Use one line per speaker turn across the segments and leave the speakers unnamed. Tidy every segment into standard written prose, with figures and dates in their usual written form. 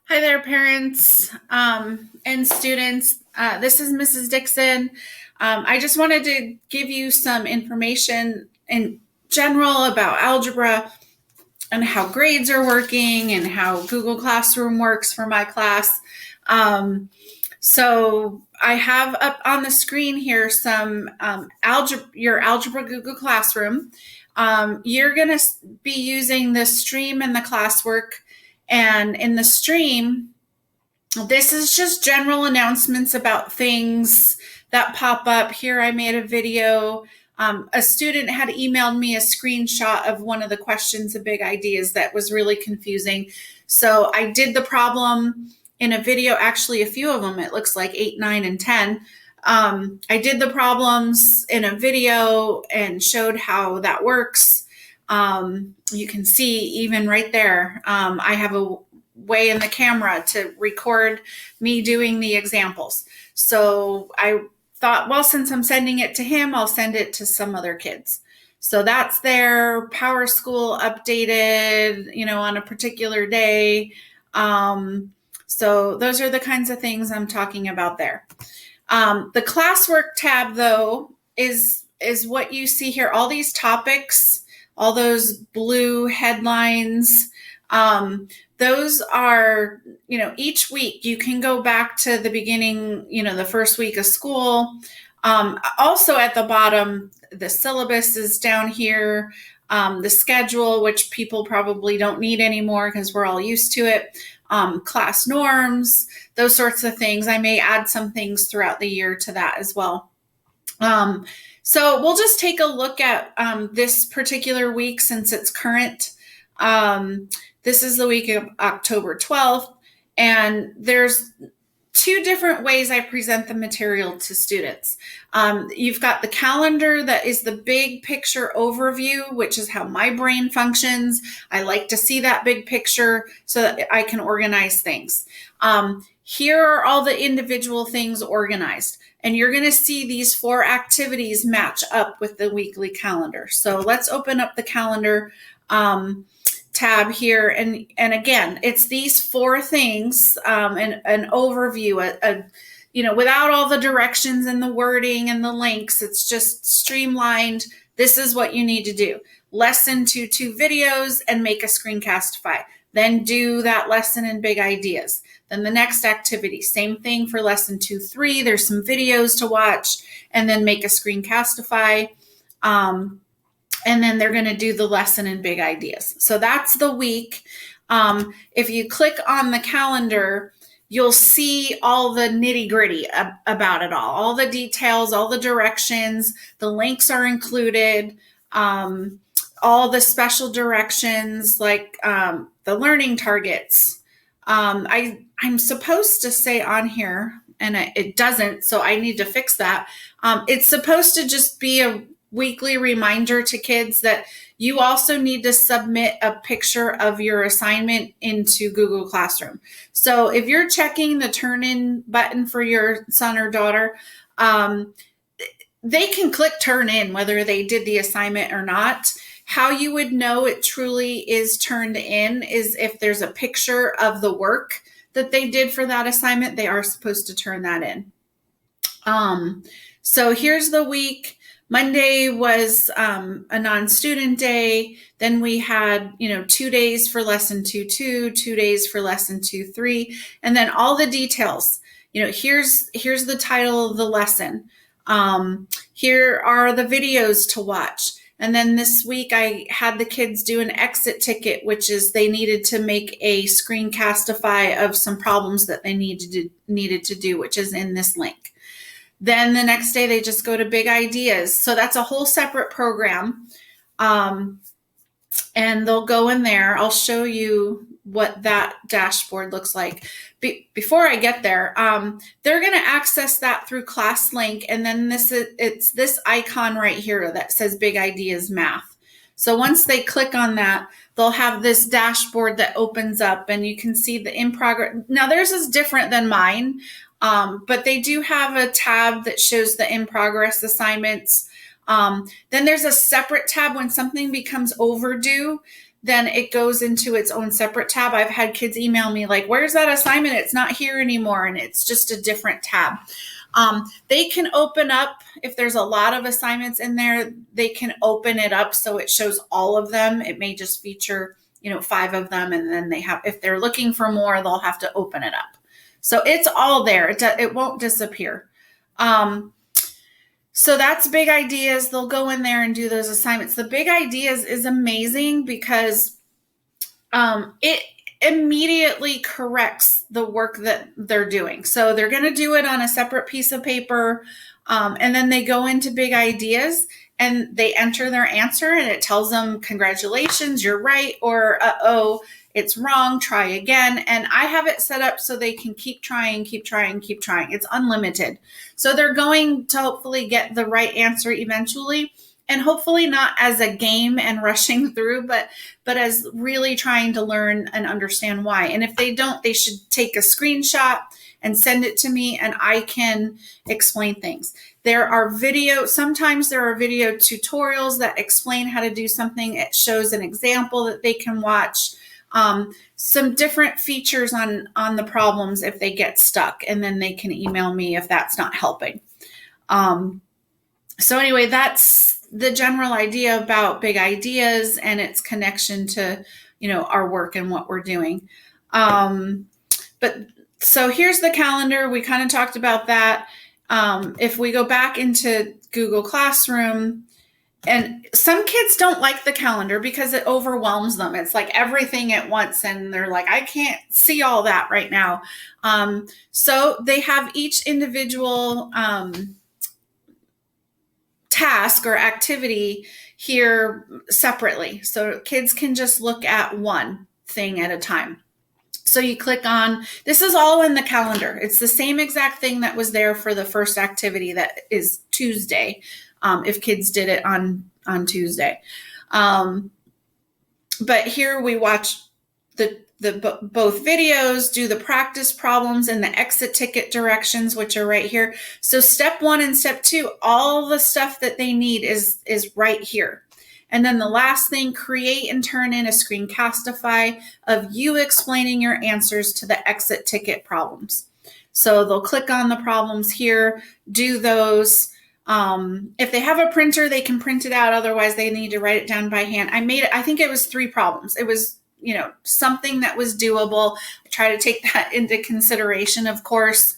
Hi there, parents and students. This is Mrs. Dickson. I just wanted to give you some information in general about algebra and how grades are working and how Google Classroom works for my class. So I have up on the screen here some your algebra Google Classroom. You're going to be using the stream and the classwork. And in the stream, this is just general announcements about things that pop up. Here I made a video. A student had emailed me a screenshot of one of the questions of big ideas that was really confusing. So I did the problem in a video, actually a few of them, it looks like 8, 9, and 10. I did the problems in a video and showed how that works. You can see even right there, I have a way in the camera to record me doing the examples. So I thought, well, since I'm sending it to him, I'll send it to some other kids. So that's their Power School updated, on a particular day. So those are the kinds of things I'm talking about there. The classwork tab, though, is what you see here. All these topics, all those blue headlines, those are, each week you can go back to the beginning, the first week of school. Also at the bottom, the syllabus is down here, the schedule, which people probably don't need anymore because we're all used to it, class norms, those sorts of things. I may add some things throughout the year to that as well. So we'll just take a look at this particular week since it's current. This is the week of October 12th, and there's two different ways I present the material to students. You've got the calendar that is the big picture overview, which is how my brain functions. I like to see that big picture so that I can organize things. Here are all the individual things organized, and you're going to see these 4 activities match up with the weekly calendar. So let's open up the calendar tab here, and again, it's these 4 things, an overview, without all the directions and the wording and the links. It's just streamlined. This is what you need to do. Lesson 2 videos and make a screencastify. Then do that lesson in big ideas. Then the next activity, same thing for lesson 2, 3. There's some videos to watch, and then make a screencastify. And then they're going to do the lesson in big ideas. So that's the week. If you click on the calendar, you'll see all the nitty gritty about it all the details, all the directions, the links are included, all the special directions like the learning targets. I'm supposed to say on here, and it doesn't, so I need to fix that. It's supposed to just be a weekly reminder to kids that you also need to submit a picture of your assignment into Google Classroom. So if you're checking the turn in button for your son or daughter, they can click turn in whether they did the assignment or not. How you would know it truly is turned in is if there's a picture of the work that they did for that assignment. They are supposed to turn that in. So here's the week. Monday was a non-student day. Then we had, 2 days for lesson 2, 2 days for lesson 2, 3, and then all the details. Here's the title of the lesson. Here are the videos to watch. And then this week I had the kids do an exit ticket, which is they needed to make a screencastify of some problems that they needed to do, which is in this link. Then the next day they just go to big ideas. So that's a whole separate program. And they'll go in there. I'll show you what that dashboard looks like. Before I get there, they're going to access that through ClassLink. And then it's this icon right here that says Big Ideas Math. So once they click on that, they'll have this dashboard that opens up and you can see the in progress. Now theirs is different than mine. But they do have a tab that shows the in-progress assignments. Then there's a separate tab when something becomes overdue. then it goes into its own separate tab. I've had kids email me like, where's that assignment? It's not here anymore. And it's just a different tab. They can open up, if there's a lot of assignments in there, they can open it up so it shows all of them. It may just feature, 5 of them. And then if they're looking for more, they'll have to open it up. So it's all there. It won't disappear. So that's Big Ideas. They'll go in there and do those assignments. The Big Ideas is amazing because it immediately corrects the work that they're doing. So they're going to do it on a separate piece of paper, and then they go into Big Ideas and they enter their answer, and it tells them, congratulations, you're right, or uh-oh, it's wrong, try again. And I have it set up so they can keep trying. It's unlimited. So they're going to hopefully get the right answer eventually, and hopefully not as a game and rushing through, but as really trying to learn and understand why. And if they don't, they should take a screenshot and send it to me, and I can explain things. Sometimes there are video tutorials that explain how to do something. It shows an example that they can watch. Some different features on the problems if they get stuck, and then they can email me if that's not helping. So anyway, that's the general idea about Big Ideas and its connection to, our work and what we're doing. But so here's the calendar. We kind of talked about that. If we go back into Google Classroom, and some kids don't like the calendar because it overwhelms them. It's like everything at once, and they're like, I can't see all that right now. So they have each individual task or activity here separately. So kids can just look at one thing at a time. So you click on, this is all in the calendar. It's the same exact thing that was there for the first activity that is Tuesday, if kids did it on Tuesday. But here we watch both videos, do the practice problems and the exit ticket directions, which are right here. So step 1 and step 2, all the stuff that they need is right here. And then the last thing, create and turn in a screencastify of you explaining your answers to the exit ticket problems. So they'll click on the problems here, do those. If they have a printer, they can print it out. Otherwise, they need to write it down by hand. I think it was 3 problems. It was, something that was doable. I try to take that into consideration, of course.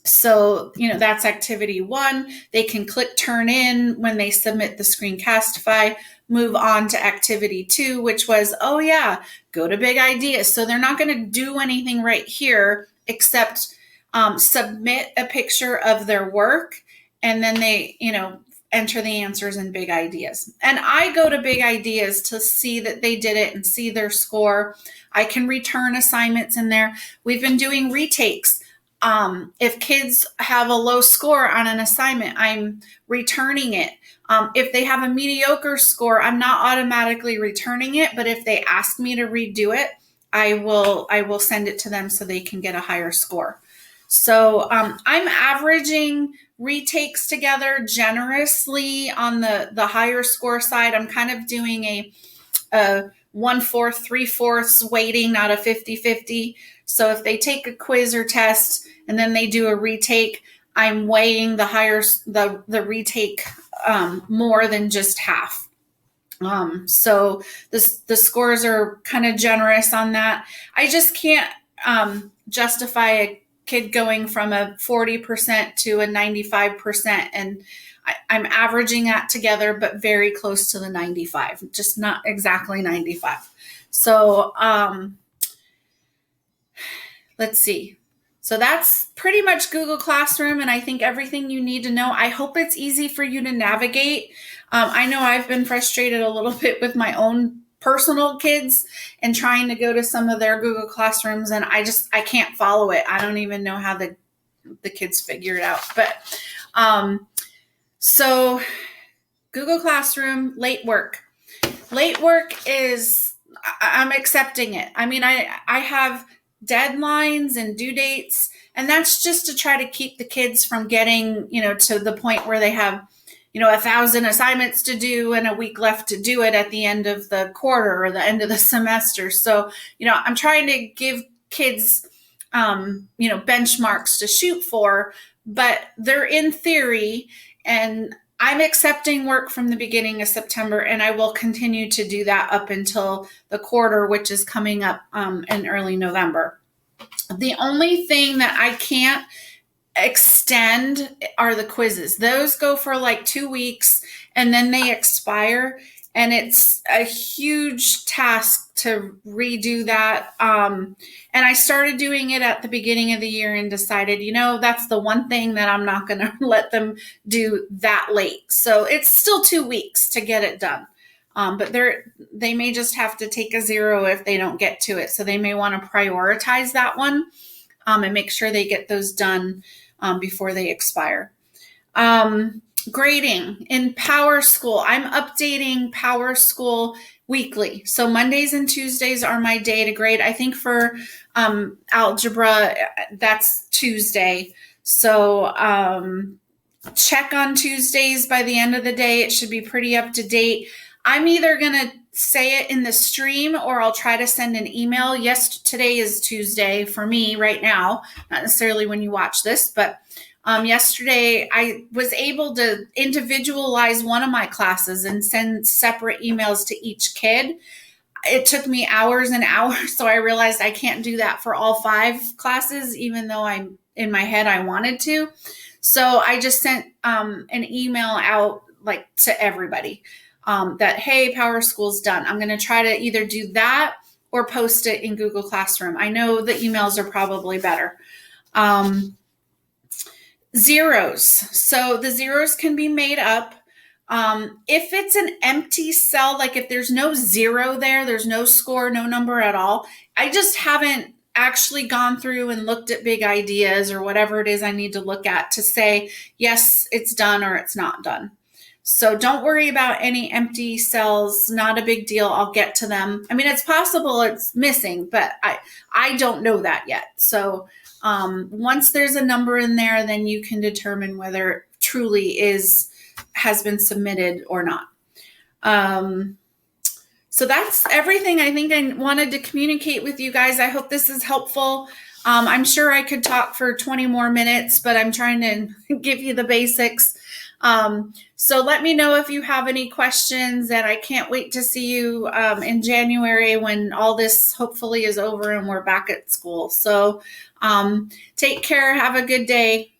So, that's activity 1. They can click turn in when they submit the screencastify, move on to activity 2, which was, go to Big Ideas. So they're not going to do anything right here except submit a picture of their work, and then they, enter the answers in Big Ideas. And I go to Big Ideas to see that they did it and see their score. I can return assignments in there. We've been doing retakes. If kids have a low score on an assignment, I'm returning it. If they have a mediocre score, I'm not automatically returning it, but if they ask me to redo it, I will send it to them so they can get a higher score. So I'm averaging retakes together generously on the higher score side. I'm kind of doing a 1/4, 3/4 weighting, not a 50-50. So if they take a quiz or test and then they do a retake, I'm weighing the retake more than just half. So the scores are kind of generous on that. I just can't justify a kid going from a 40% to a 95%. And I'm averaging that together, but very close to the 95, just not exactly 95. So let's see. So that's pretty much Google Classroom, and I think everything you need to know. I hope it's easy for you to navigate. I know I've been frustrated a little bit with my own personal kids and trying to go to some of their Google Classrooms, and I can't follow it. I don't even know how the kids figure it out. But so Google Classroom, late work. Late work is, I'm accepting it. I mean, I have deadlines and due dates, and that's just to try to keep the kids from getting, to the point where they have, 1,000 assignments to do and a week left to do it at the end of the quarter or the end of the semester. So, I'm trying to give kids, benchmarks to shoot for, but they're in theory, and I'm accepting work from the beginning of September, and I will continue to do that up until the quarter, which is coming up in early November. The only thing that I can't extend are the quizzes. Those go for like 2 weeks and then they expire. And it's a huge task to redo that. And I started doing it at the beginning of the year and decided, that's the one thing that I'm not going to let them do that late. So it's still 2 weeks to get it done. But they may just have to take a 0 if they don't get to it. So they may want to prioritize that one and make sure they get those done before they expire. Grading in Power School. I'm updating Power School weekly. So Mondays and Tuesdays are my day to grade. I think for algebra, that's Tuesday. So check on Tuesdays by the end of the day. It should be pretty up to date. I'm either going to say it in the stream or I'll try to send an email. Yes, today is Tuesday for me right now, not necessarily when you watch this, but yesterday I was able to individualize one of my classes and send separate emails to each kid. It took me hours and hours, so I realized I can't do that for all 5 classes, even though in my head I wanted to. So I just sent an email out to everybody that, hey, Power School's done. I'm going to try to either do that or post it in Google Classroom. I know the emails are probably better. Zeros. So the zeros can be made up. If it's an empty cell, like if there's no 0 there, there's no score, no number at all. I just haven't actually gone through and looked at big ideas or whatever it is I need to look at to say, yes, it's done or it's not done. So don't worry about any empty cells. Not a big deal. I'll get to them. I mean, it's possible it's missing, but I don't know that yet. So once there's a number in there, then you can determine whether it truly has been submitted or not. So that's everything I think I wanted to communicate with you guys. I hope this is helpful. I'm sure I could talk for 20 more minutes, but I'm trying to give you the basics. So let me know if you have any questions, and I can't wait to see you in January when all this hopefully is over and we're back at school. So take care. Have a good day.